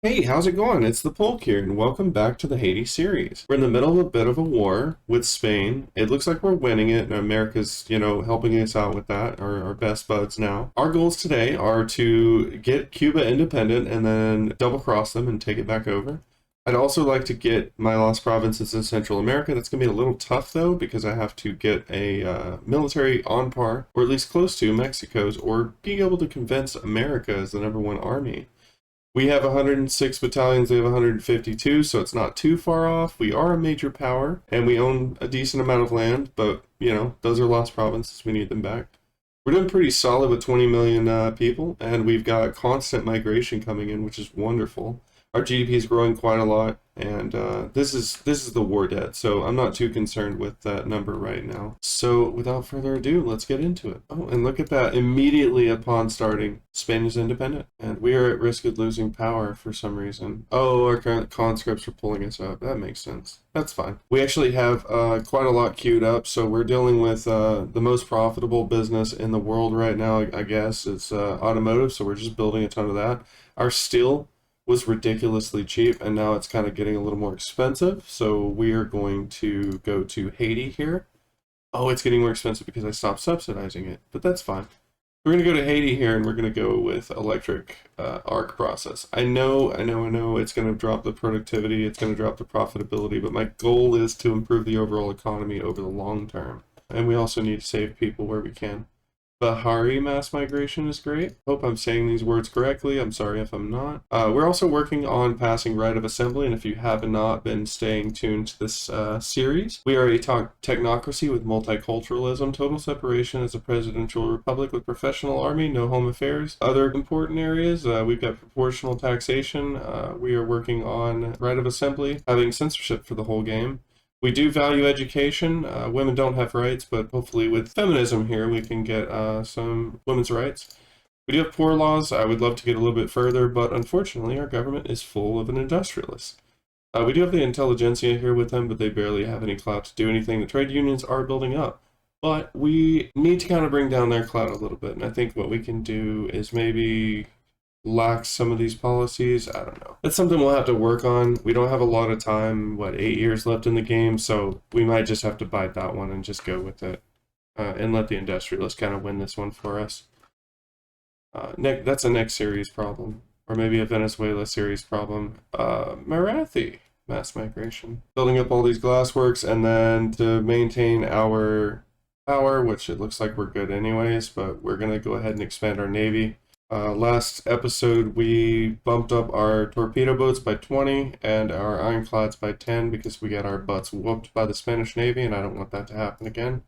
Hey, how's it going? It's the Polk here, and welcome back to the Haiti series. We're in the middle of a bit of a war with Spain. It looks like we're winning it, and America's, helping us out with that, our best buds now. Our goals today are to get Cuba independent and then double cross them and take it back over. I'd also like to get my lost provinces in Central America. That's going to be a little tough, though, because I have to get a military on par, or at least close to Mexico's, or being able to convince America as the number one army. We have 106 battalions, they have 152, so it's not too far off. We are a major power, and we own a decent amount of land, but, those are lost provinces. We need them back. We're doing pretty solid with 20 million people, and we've got constant migration coming in, which is wonderful. Our GDP is growing quite a lot, and this is the war debt, so I'm not too concerned with that number right now. So without further ado, let's get into it. Oh, and look at that. Immediately upon starting, Spain is independent, and we are at risk of losing power for some reason. Oh, our current conscripts are pulling us up. That makes sense. That's fine. We actually have quite a lot queued up, so we're dealing with the most profitable business in the world right now, I guess. It's automotive, so we're just building a ton of that. Our steel was ridiculously cheap, and now it's kind of getting a little more expensive, so we are going to go to Haiti here. Oh, it's getting more expensive because I stopped subsidizing it, but that's fine. We're going to go to Haiti here, and we're going to go with electric arc process. I know, it's going to drop the productivity, it's going to drop the profitability, but my goal is to improve the overall economy over the long term. And we also need to save people where we can. Bahari mass migration is great. Hope I'm saying these words correctly. I'm sorry if I'm not. We're also working on passing right of assembly, and if you have not been staying tuned to this series, we are a technocracy with multiculturalism, total separation as a presidential republic with professional army, no home affairs. Other important areas, we've got proportional taxation. We are working on right of assembly, having censorship for the whole game. We do value education. Women don't have rights, but hopefully with feminism here, we can get some women's rights. We do have poor laws. I would love to get a little bit further, but unfortunately, our government is full of an industrialist. We do have the intelligentsia here with them, but they barely have any clout to do anything. The trade unions are building up, but we need to kind of bring down their clout a little bit, and I think what we can do is maybe lax some of these policies. I don't know. That's something we'll have to work on. We don't have a lot of time, 8 years left in the game, so we might just have to bite that one and just go with it and let the industrialists kind of win this one for us. That's a next series problem, or maybe a Venezuela series problem. Marathi mass migration. Building up all these glassworks, and then to maintain our power, which it looks like we're good anyways, but we're going to go ahead and expand our navy. Last episode, we bumped up our torpedo boats by 20 and our ironclads by 10 because we got our butts whooped by the Spanish Navy, and I don't want that to happen again.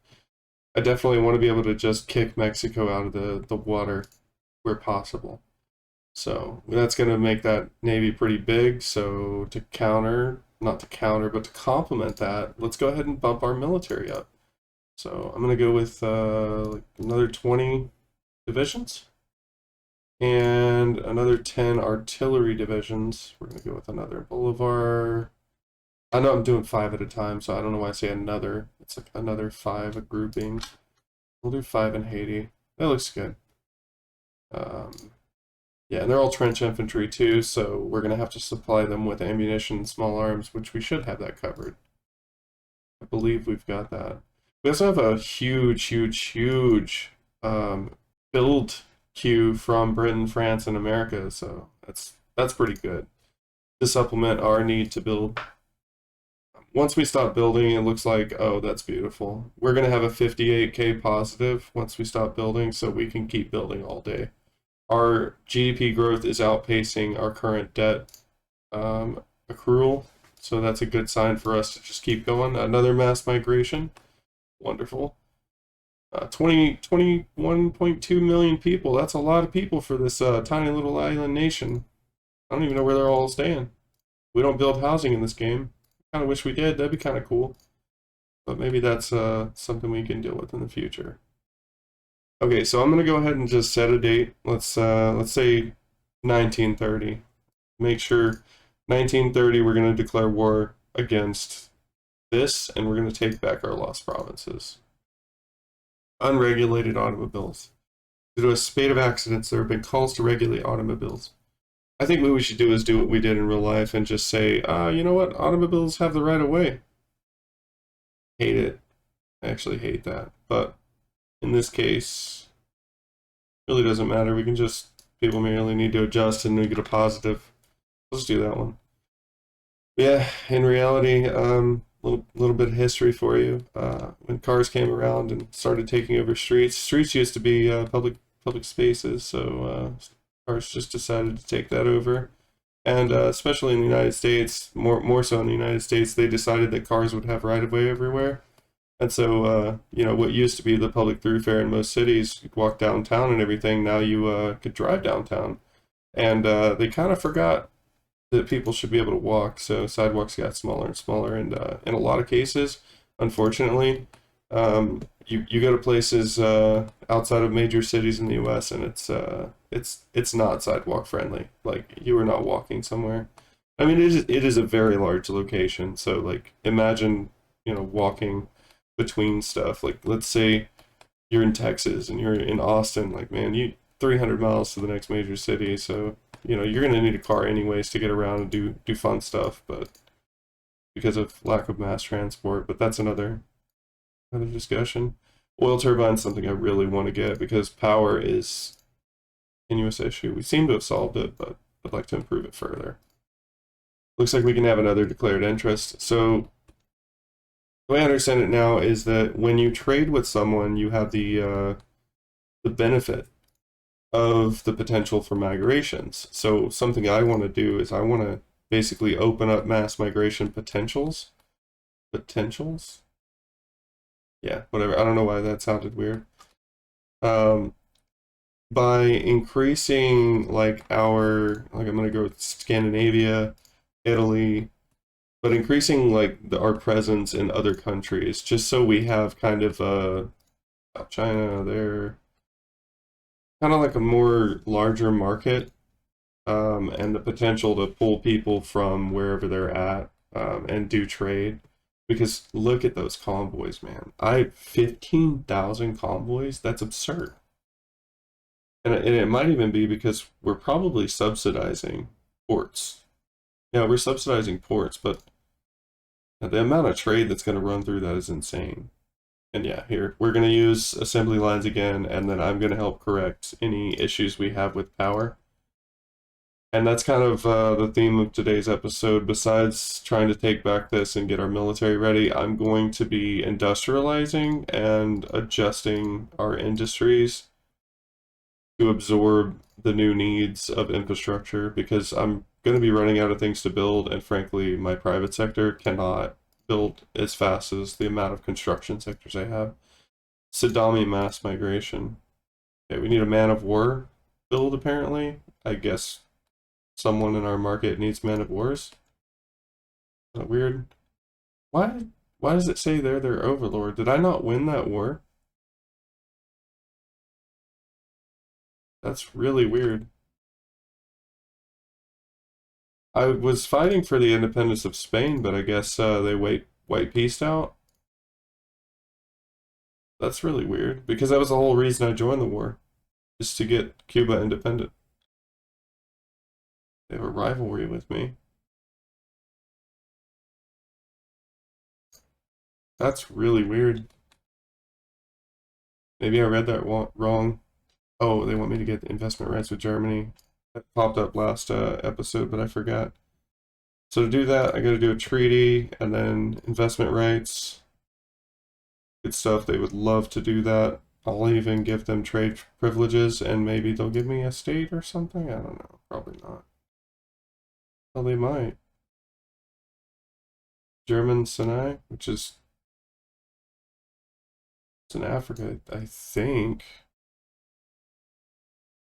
I definitely want to be able to just kick Mexico out of the water where possible. So that's going to make that Navy pretty big. So to not to counter, but to complement that, let's go ahead and bump our military up. So I'm going to go with another 20 divisions and another 10 artillery divisions. We're going to go with another Bolivar. I know I'm doing 5 at a time, so I don't know why I say another. It's like another 5 grouping. We'll do 5 in Haiti. That looks good. Yeah, and they're all trench infantry too, so we're going to have to supply them with ammunition and small arms, which we should have that covered. I believe we've got that. We also have a huge build queue from Britain, France, and America, so that's pretty good to supplement our need to build. Once we stop building, it looks like, oh, that's beautiful. We're going to have a 58K positive once we stop building, so we can keep building all day. Our GDP growth is outpacing our current debt accrual, so that's a good sign for us to just keep going. Another mass migration. Wonderful. 21.2 million people. That's a lot of people for this tiny little island nation. I don't even know where they're all staying. We don't build housing in this game. Kind of wish we did. That'd be kind of cool. But maybe that's something we can deal with in the future. Okay, so I'm gonna go ahead and just set a date. Let's say 1930. Make sure 1930 we're gonna declare war against this, and we're gonna take back our lost provinces. Unregulated automobiles. Due to a spate of accidents, there have been calls to regulate automobiles. I think what we should do is do what we did in real life and just say, you know what, automobiles have the right of way. Hate it. I actually hate that. But in this case, really doesn't matter. We can just, people merely need to adjust and we get a positive. Let's do that one. Yeah, in reality, little bit of history for you. When cars came around and started taking over streets, streets used to be public spaces, so cars just decided to take that over. And especially in the United States, more so in the United States, they decided that cars would have right of way everywhere. And so, you know, what used to be the public thoroughfare in most cities, you could walk downtown and everything. Now you could drive downtown, and they kind of forgot that people should be able to walk. So sidewalks got smaller and smaller, and in a lot of cases, unfortunately, you go to places outside of major cities in the U.S. and it's not sidewalk friendly. Like you are not walking somewhere. I mean, it is a very large location. So like imagine walking between stuff. Like let's say you're in Texas and you're in Austin. Like man, you 300 miles to the next major city. So you're gonna need a car anyways to get around and do fun stuff, but because of lack of mass transport. But that's another discussion. Oil turbines something I really want to get because power is a continuous issue. We seem to have solved it, but I'd like to improve it further. Looks like we can have another declared interest. So the way I understand it now is that when you trade with someone, you have the benefit of the potential for migrations. So something I want to do is I want to basically open up mass migration potentials. Potentials? Yeah, whatever. I don't know why that sounded weird. By increasing like I'm gonna go with Scandinavia, Italy, but increasing like our presence in other countries, just so we have kind of China there, kind of like a more larger market, and the potential to pull people from wherever they're at, and do trade. Because look at those convoys, man. 15,000 convoys, that's absurd. And it might even be because we're probably subsidizing ports. Yeah, we're subsidizing ports, but the amount of trade that's going to run through that is insane. And yeah, here, we're going to use assembly lines again, and then I'm going to help correct any issues we have with power. And that's kind of the theme of today's episode. Besides trying to take back this and get our military ready, I'm going to be industrializing and adjusting our industries to absorb the new needs of infrastructure because I'm going to be running out of things to build, and frankly, my private sector cannot build as fast as the amount of construction sectors I have. Saddami mass migration. Okay, we need a man of war build apparently. I guess someone in our market needs man of wars. Is that weird? Why? Why does it say they're their overlord? Did I not win that war? That's really weird. I was fighting for the independence of Spain, but I guess they white peaced out. That's really weird because that was the whole reason I joined the war, just to get Cuba independent. They have a rivalry with me. That's really weird. Maybe I read that wrong. Oh, they want me to get the investment rights with Germany. That popped up last episode, but I forgot. So to do that, I got to do a treaty and then investment rights. Good stuff. They would love to do that. I'll even give them trade privileges and maybe they'll give me a state or something. I don't know. Probably not. Well, they might. German Sinai, which is it's in Africa, I think.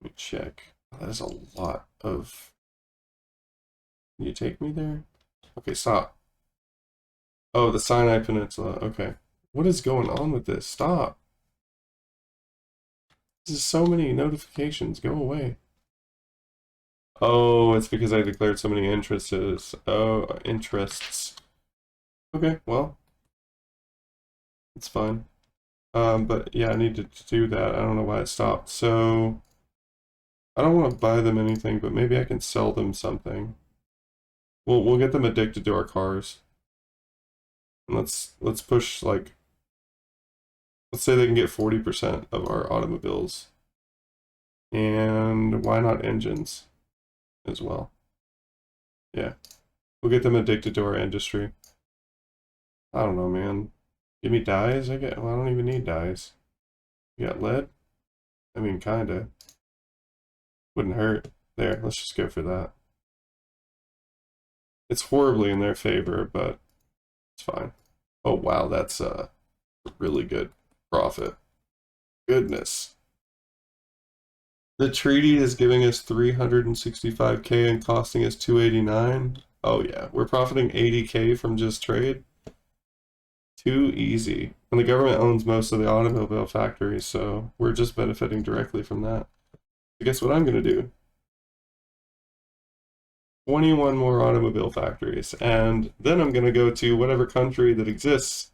Let me check. Oh, that is a lot of. Can you take me there? Okay, stop. Oh, the Sinai Peninsula. Okay. What is going on with this? Stop. This is so many notifications. Go away. Oh, it's because I declared so many interests. Oh, interests. Okay, well, it's fine. But yeah, I need to do that. I don't know why it stopped. So I don't want to buy them anything, but maybe I can sell them something. We'll get them addicted to our cars. And let's push, like, let's say they can get 40% of our automobiles. And why not engines as well? Yeah. We'll get them addicted to our industry. I don't know, man. Give me dyes? Well, I don't even need dyes. You got lead? I mean, kinda. Wouldn't hurt. There, let's just go for that. It's horribly in their favor, but it's fine. Oh wow, that's a really good profit. Goodness. The treaty is giving us 365K and costing us 289. Oh yeah, we're profiting 80K from just trade. Too easy. And the government owns most of the automobile factories, so we're just benefiting directly from that. So guess what I'm gonna do? 21 more automobile factories, and then I'm gonna go to whatever country that exists.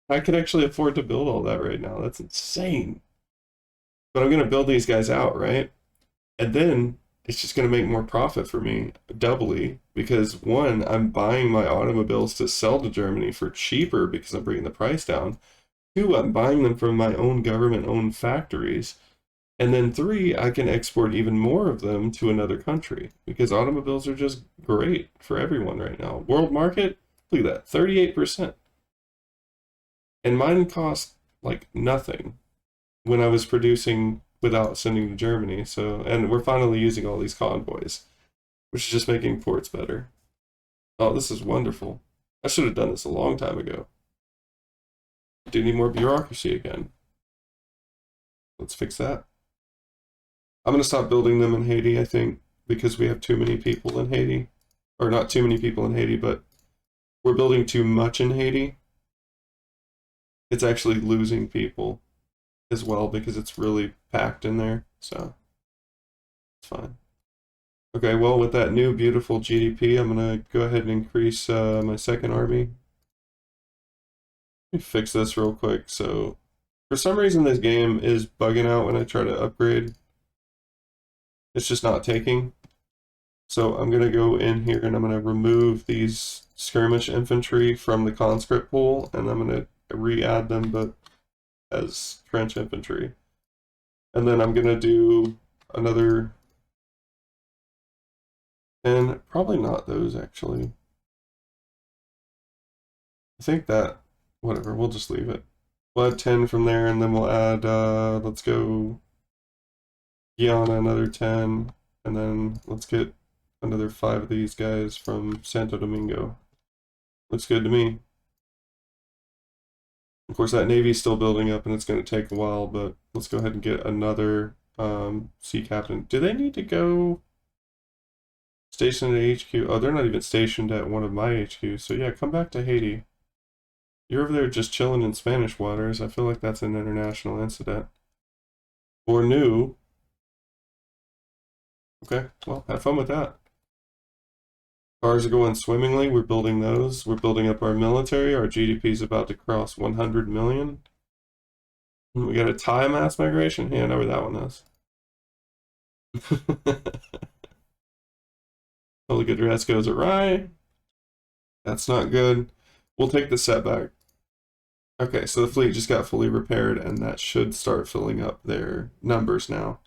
I can actually afford to build all that right now. That's insane. But I'm gonna build these guys out, right? And then it's just gonna make more profit for me, doubly, because one, I'm buying my automobiles to sell to Germany for cheaper because I'm bringing the price down. Two, I'm buying them from my own government-owned factories. And then three, I can export even more of them to another country because automobiles are just great for everyone right now. World market, look at that, 38%. And mine cost like nothing when I was producing without sending to Germany. So, and we're finally using all these convoys, which is just making ports better. Oh, this is wonderful. I should have done this a long time ago. Do need more bureaucracy again. Let's fix that. I'm going to stop building them in Haiti, I think, because we have too many people in Haiti. Or not too many people in Haiti, but we're building too much in Haiti. It's actually losing people as well because it's really packed in there, so it's fine. Okay, well, with that new beautiful GDP, I'm going to go ahead and increase my second army. Let me fix this real quick. So, for some reason, this game is bugging out when I try to upgrade. It's just not taking. So I'm going to go in here and I'm going to remove these skirmish infantry from the conscript pool, and I'm going to re-add them but as trench infantry. And then I'm going to do another 10, probably not those actually. I think that, whatever, we'll just leave it. We'll add 10 from there, and then we'll add, let's go Guyana, another 10, and then let's get another 5 of these guys from Santo Domingo. Looks good to me. Of course, that Navy's still building up, and it's going to take a while, but let's go ahead and get another sea captain. Do they need to go stationed at HQ? Oh, they're not even stationed at one of my HQs, so yeah, come back to Haiti. You're over there just chilling in Spanish waters. I feel like that's an international incident. Or new. Okay, well, have fun with that. Cars are going swimmingly. We're building those. We're building up our military. Our GDP is about to cross 100 million. We got a Thai mass migration. Yeah, I know where that one is. All the good rest goes awry. That's not good. We'll take the setback. Okay, so the fleet just got fully repaired, and that should start filling up their numbers now.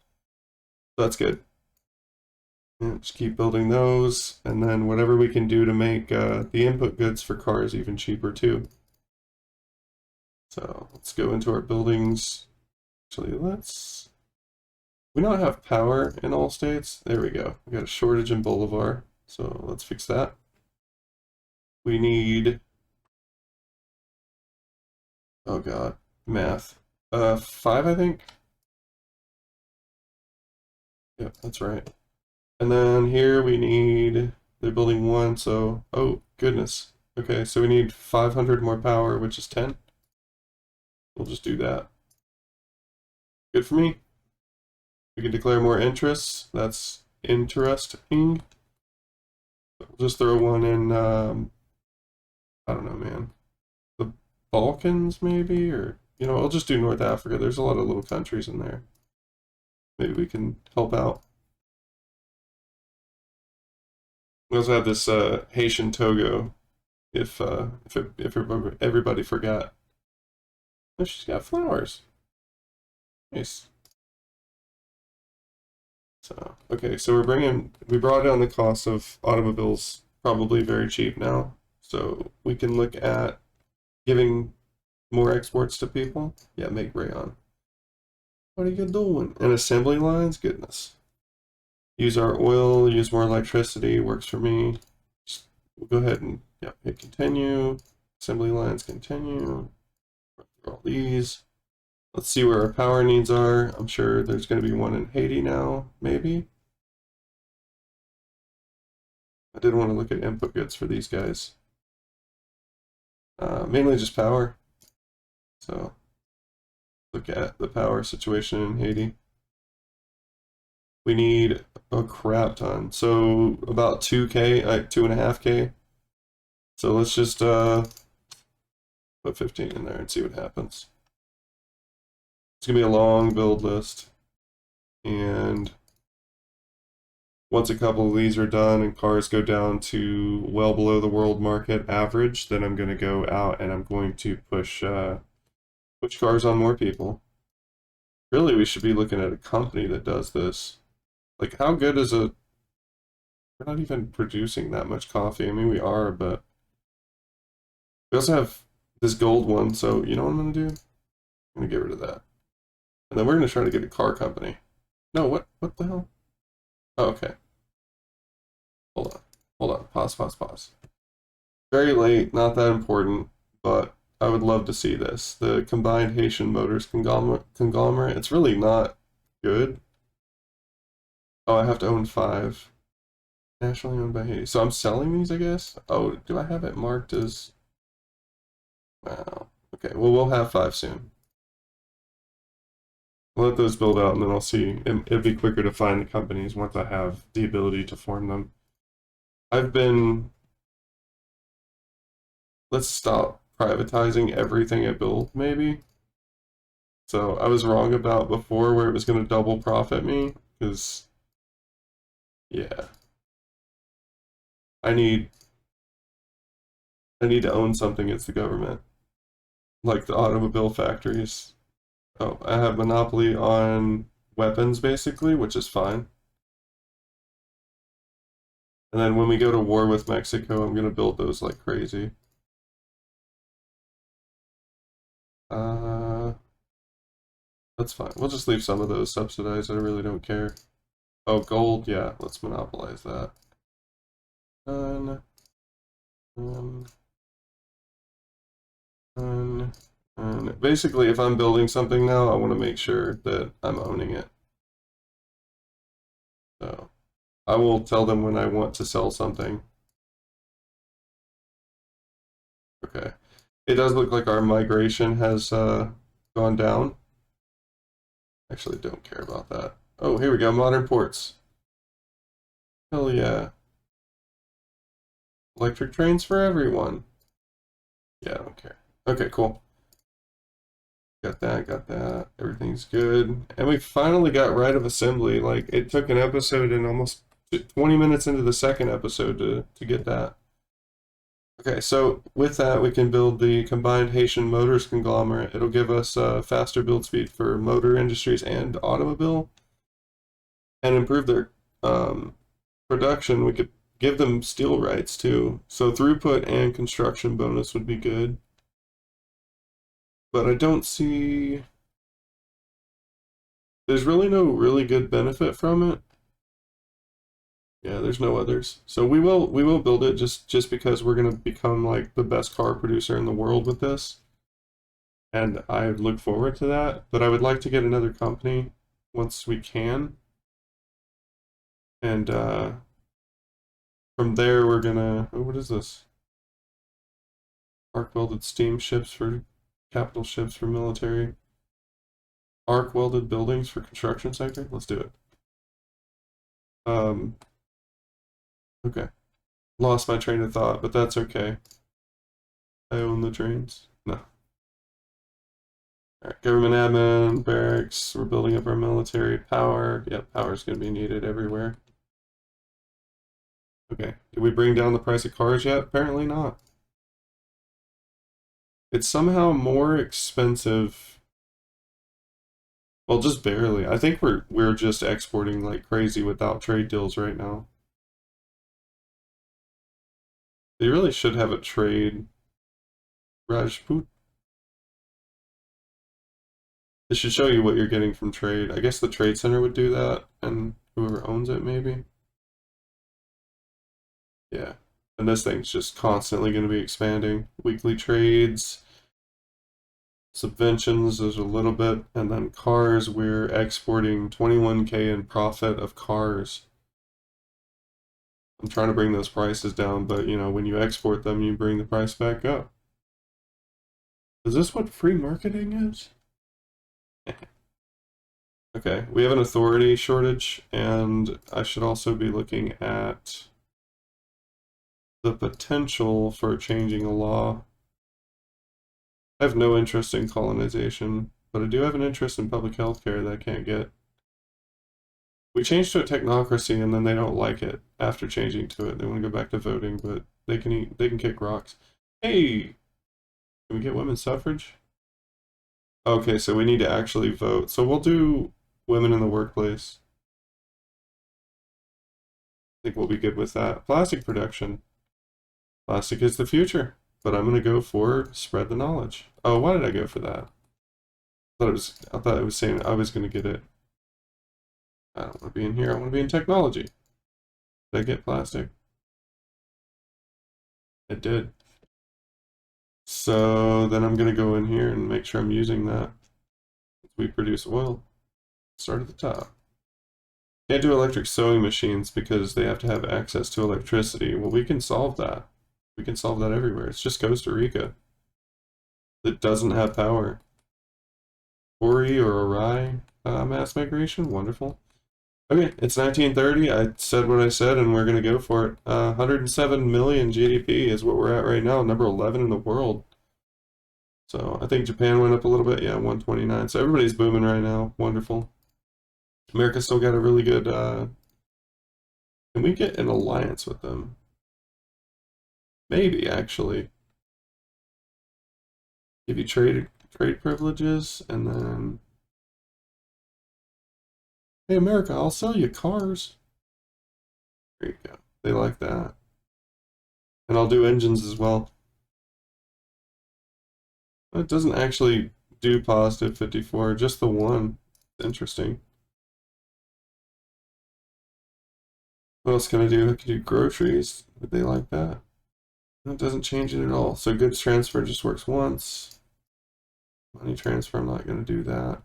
That's good. Yeah, just keep building those, and then whatever we can do to make the input goods for cars even cheaper too. So let's go into our buildings. Actually, we don't have power in all states. There we go. We got a shortage in Bolivar, so let's fix that. We need, oh god, math. 5, I think. Yep, that's right. And then here we need, they're building 1, so, oh goodness. Okay, so we need 500 more power, which is 10. We'll just do that. Good for me. We can declare more interests. That's interesting. We'll just throw one in, I don't know, man. The Balkans, maybe? Or, you know, I'll just do North Africa. There's a lot of little countries in there. Maybe we can help out. We also have this Haitian Togo. If everybody forgot. Oh, she's got flowers. Nice. So okay, so we brought down the cost of automobiles probably very cheap now. So we can look at giving more exports to people. Yeah, make rayon. What are you doing? And assembly lines, goodness. Use our oil, use more electricity, works for me. Just, we'll go ahead and hit continue. Assembly lines continue. Run through all these. Let's see where our power needs are. I'm sure there's going to be one in Haiti now, maybe. I did want to look at input goods for these guys. Mainly just power. So look at the power situation in Haiti. We need a crap ton. So about 2K, 2.5K. So let's just put 15 in there and see what happens. It's gonna be a long build list. And once a couple of these are done and cars go down to well below the world market average, then I'm gonna go out and I'm going to push cars on more people. Really, we should be looking at a company that does this. Like, how good is a... We're not even producing that much coffee. I mean, we are, but... We also have this gold one, so you know what I'm going to do? I'm going to get rid of that. And then we're going to try to get a car company. No, what the hell? Oh, okay. Hold on. Pause. Very late, not that important, but I would love to see this. The combined Haitian Motors conglomerate. It's really not good. Oh, I have to own 5. Nationally owned by Haiti. So I'm selling these, I guess? Oh, do I have it marked as... Wow. Okay, well, we'll have 5 soon. We'll let those build out, and then I'll see. It'd be quicker to find the companies once I have the ability to form them. Let's stop privatizing everything I build, maybe. So I was wrong about before where it was going to double profit me, because... Yeah. I need to own something as the government. Like the automobile factories. Oh, I have monopoly on weapons, basically, which is fine. And then when we go to war with Mexico, I'm going to build those like crazy. That's fine. We'll just leave some of those subsidized. I really don't care. Oh, gold, yeah, let's monopolize that. And basically, if I'm building something now, I want to make sure that I'm owning it. So I will tell them when I want to sell something. Okay. It does look like our migration has gone down. Actually, don't care about that. Oh, here we go, modern ports. Hell yeah. Electric trains for everyone. Yeah, I don't care. Okay, cool. Got that. Everything's good. And we finally got right of assembly. Like, it took an episode and almost 20 minutes into the second episode to get that. Okay, so with that, we can build the combined Haitian Motors conglomerate. It'll give us faster build speed for motor industries and automobile, and improve their production. We could give them steel rights too. So throughput and construction bonus would be good. But I don't see... There's really no really good benefit from it. Yeah, there's no others. So we will build it just because we're gonna become like the best car producer in the world with this. And I look forward to that. But I would like to get another company once we can. And from there we're gonna... Oh, what is this? Arc welded steam ships for capital ships for military. Arc welded buildings for construction sector. Let's do it. Okay. Lost my train of thought, but that's okay. I own the trains. No. Alright, government admin, barracks, we're building up our military power. Yep, power's gonna be needed everywhere. Okay, did we bring down the price of cars yet? Apparently not. It's somehow more expensive. Well, just barely. I think we're just exporting like crazy without trade deals right now. They really should have a trade. Rajput. It should show you what you're getting from trade. I guess the trade center would do that, and whoever owns it, maybe. Yeah. And this thing's just constantly going to be expanding. Weekly trades, subventions, there's a little bit, and then cars, we're exporting 21K in profit of cars. I'm trying to bring those prices down, but you know, when you export them, you bring the price back up. Is this what free marketing is? Okay, we have an authority shortage, and I should also be looking at the potential for changing a law. I have no interest in colonization, but I do have an interest in public health care that I can't get. We changed to a technocracy, and then they don't like it after changing to it. They want to go back to voting, but they can kick rocks. Hey, can we get women's suffrage? Okay, so we need to actually vote. So we'll do women in the workplace. I think we'll be good with that. Plastic production. Plastic is the future, but I'm gonna go for spread the knowledge. Oh, why did I go for that? I thought it was saying I was gonna get it. I don't want to be in here. I want to be in technology. Did I get plastic? I did. So then I'm gonna go in here and make sure I'm using that. We produce oil. Start at the top. Can't do electric sewing machines because they have to have access to electricity. Well, we can solve that. We can solve that everywhere. It's just Costa Rica that doesn't have power. Ori or Orai mass migration, wonderful. Okay, it's 1930. I said what I said, and we're gonna go for it. 107 million GDP is what we're at right now, number 11 in the world. So I think Japan went up a little bit. Yeah, 129. So everybody's booming right now. Wonderful. America still got a really good. Can we get an alliance with them? Maybe actually. Give you trade privileges, and then hey America, I'll sell you cars. There you go. They like that. And I'll do engines as well. It doesn't actually do positive 54, just the one. Interesting. What else can I do? I can do groceries. Would they like that? It doesn't change it at all. So goods transfer just works once. Money transfer, I'm not going to do that.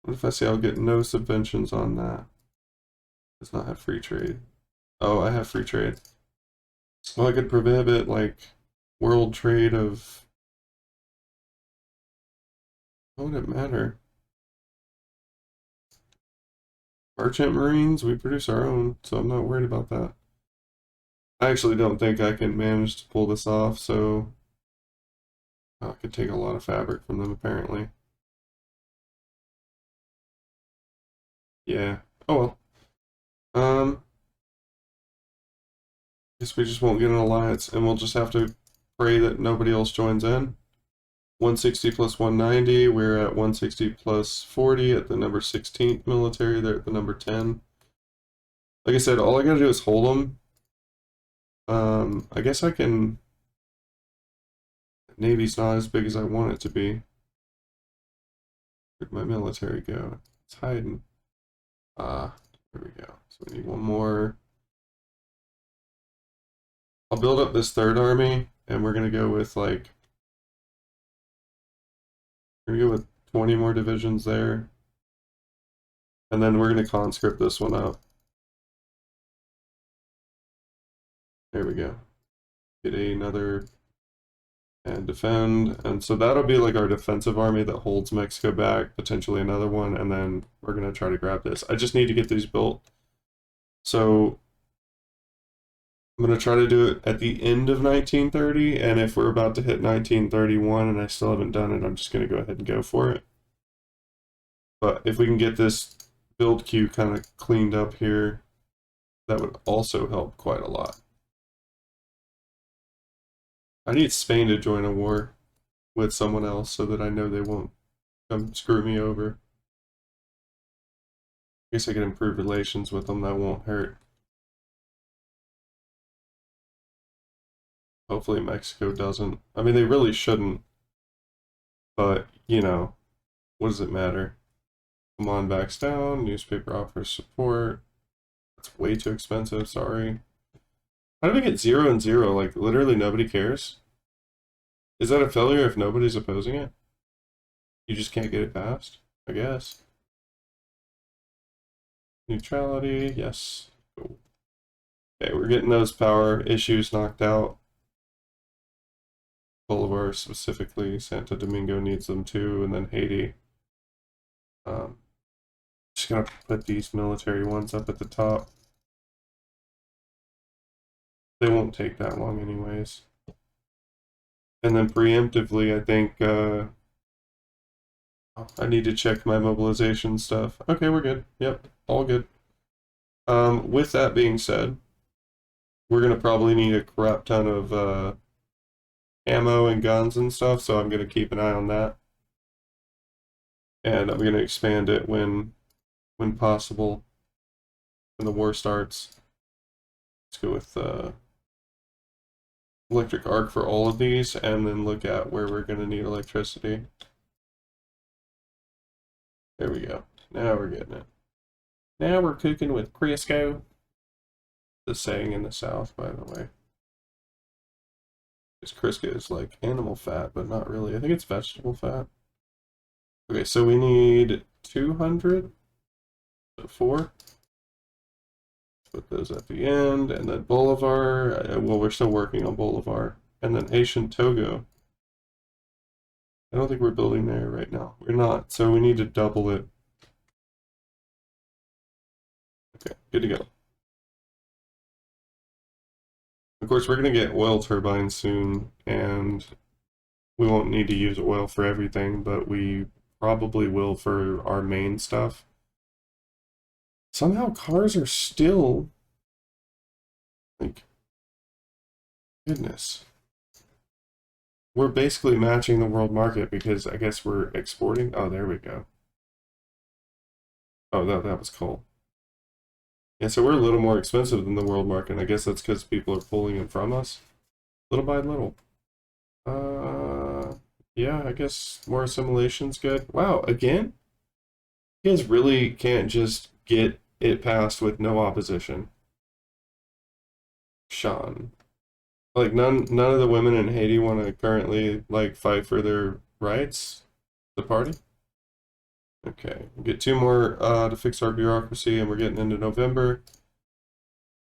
What if I say I'll get no subventions on that? Does not have free trade. Oh, I have free trade. Well, I could prohibit like world trade of. What would it matter? Merchant Marines, we produce our own, so I'm not worried about that. I actually don't think I can manage to pull this off, so I could take a lot of fabric from them apparently. Yeah. Oh well. Guess we just won't get an alliance, and we'll just have to pray that nobody else joins in. 160 plus 190, we're at 160 plus 40 at the number 16th military, they're at the number 10. Like I said, all I gotta do is hold them. I guess I can... Navy's not as big as I want it to be. Where'd my military go? It's hiding. There we go. So we need one more. I'll build up this third army, and we're gonna go with like... We're gonna go with 20 more divisions there. And then we're gonna conscript this one up. There we go. Get another and defend, and so that'll be like our defensive army that holds Mexico back, potentially another one, and then we're gonna try to grab this. I just need to get these built. So I'm gonna try to do it at the end of 1930, and if we're about to hit 1931 and I still haven't done it, I'm just gonna go ahead and go for it. But if we can get this build queue kind of cleaned up here, That would also help quite a lot. I need Spain to join a war with someone else so that I know they won't come screw me over. I guess I can improve relations with them, that won't hurt. Hopefully Mexico doesn't. I mean, they really shouldn't. But, you know, what does it matter? Oman backs down, newspaper offers support. That's way too expensive, sorry. How do we get 0 and 0? Like, literally nobody cares? Is that a failure if nobody's opposing it? You just can't get it passed? I guess. Neutrality, yes. Cool. Okay, we're getting those power issues knocked out. Bolivar specifically, Santo Domingo needs them too, and then Haiti. Just gonna put these military ones up at the top. They won't take that long anyways. And then preemptively, I think, I need to check my mobilization stuff. Okay, we're good. Yep, all good. With that being said, we're gonna probably need a crap ton of, ammo and guns and stuff, so I'm gonna keep an eye on that. And I'm gonna expand it when possible, when the war starts. Let's go with, electric arc for all of these, and then look at where we're going to need electricity. There we go. Now we're getting it. Now we're cooking with Crisco. The saying in the South, by the way. Because Crisco is like animal fat, but not really. I think it's vegetable fat. Okay, so we need 200. So 4. Put those at the end, and then Bolivar. Well, we're still working on Bolivar. And then Haitian Togo. I don't think we're building there right now. We're not, so we need to double it. Okay, good to go. Of course, we're going to get oil turbines soon, and we won't need to use oil for everything, but we probably will for our main stuff. Somehow cars are still, like, goodness. We're basically matching the world market because I guess we're exporting. Oh, there we go. Oh, that was cool. Yeah, so we're a little more expensive than the world market, and I guess that's because people are pulling it from us, little by little. Yeah, I guess more assimilation's good. Wow, again? You guys really can't just get it passed with no opposition. Sean. Like, none of the women in Haiti want to currently, like, fight for their rights? The party? Okay, we'll get 2 more to fix our bureaucracy, and we're getting into November.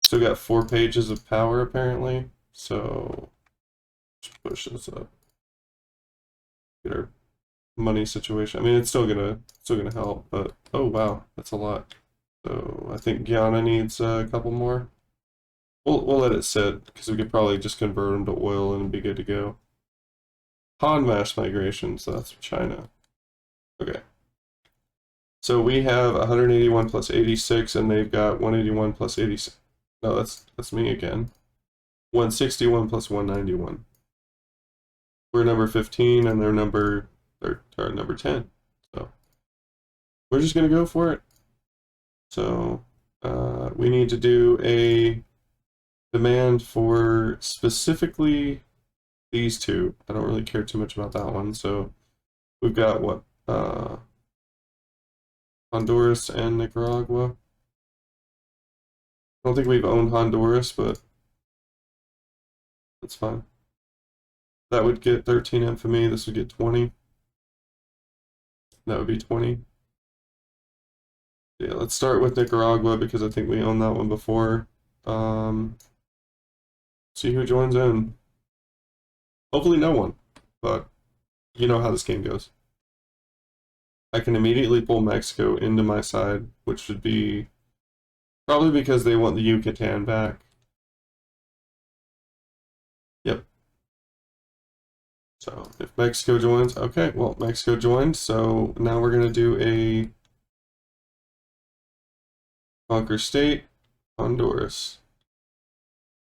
Still got 4 pages of power, apparently, so just push this up. Get our money situation. I mean, it's still gonna help, but oh wow, that's a lot. So I think Guyana needs a couple more. We'll let it sit because we could probably just convert them to oil and be good to go. Han mass migration, so that's China. Okay. So we have 181 plus 86, and they've got 181 plus 86. No, that's me again. 161 plus 191. We're number 15, and they're number 10. So we're just gonna go for it. So we need to do a demand for specifically these 2. I don't really care too much about that one. So we've got what? Honduras and Nicaragua. I don't think we've owned Honduras, but that's fine. That would get 13 infamy. This would get 20. That would be 20. Yeah, let's start with Nicaragua because I think we owned that one before. See who joins in. Hopefully no one, but you know how this game goes. I can immediately pull Mexico into my side, which should be probably because they want the Yucatan back. Yep. So if Mexico joins, okay, well, Mexico joined, so now we're going to do a conquer state, Honduras.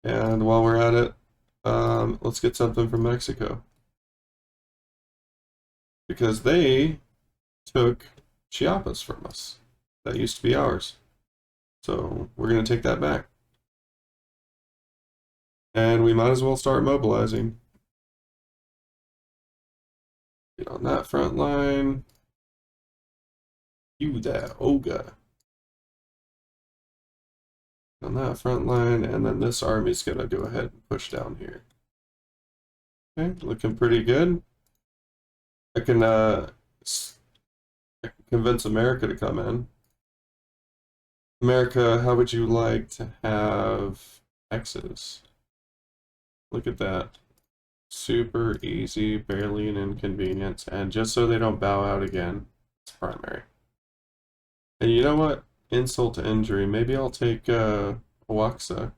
And while we're at it, let's get something from Mexico. Because they took Chiapas from us. That used to be ours. So we're going to take that back. And we might as well start mobilizing. Get on that front line. You there, Olga. On that front line, and then this army's going to go ahead and push down here. Okay, looking pretty good. I can convince America to come in. America, how would you like to have Texas? Look at that. Super easy, barely an inconvenience, and just so they don't bow out again, it's primary. And you know what? Insult to injury. Maybe I'll take Oaxaca.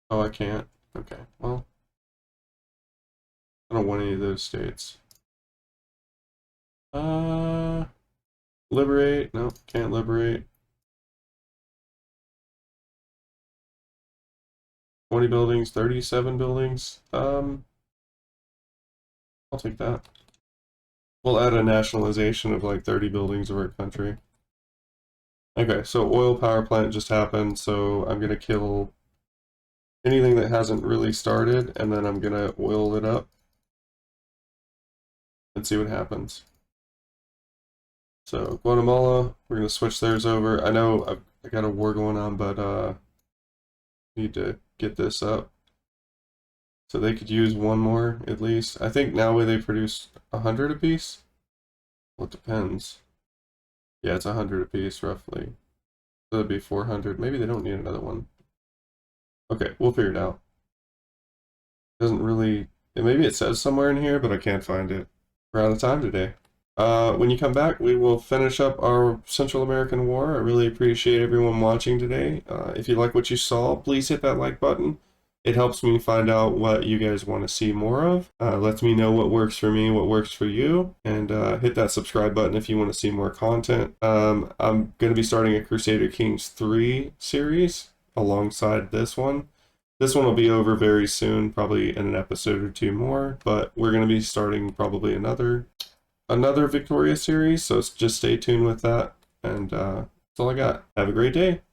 Oh, I can't? Okay, well, I don't want any of those states. Liberate? No, can't liberate. 20 buildings, 37 buildings. I'll take that. We'll add a nationalization of like 30 buildings of our country. Okay, so oil power plant just happened, so I'm gonna kill anything that hasn't really started, and then I'm gonna oil it up and see what happens. So Guatemala, we're gonna switch theirs over. I know I got a war going on, but need to get this up. So they could use one more at least. I think now they produce 100 apiece. Well, it depends. Yeah, it's 100 apiece roughly. So that'd be 400. Maybe they don't need another one. Okay, we'll figure it out. Doesn't really. Maybe it says somewhere in here, but I can't find it. We're out of time today. When you come back, we will finish up our Central American War. I really appreciate everyone watching today. If you like what you saw, please hit that like button. It helps me find out what you guys want to see more of. Lets me know what works for me, what works for you. And hit that subscribe button if you want to see more content. I'm going to be starting a Crusader Kings 3 series alongside this one. This one will be over very soon, probably in an episode or two more. But we're going to be starting probably another Victoria series, so just stay tuned with that, and that's all I got. Have a great day.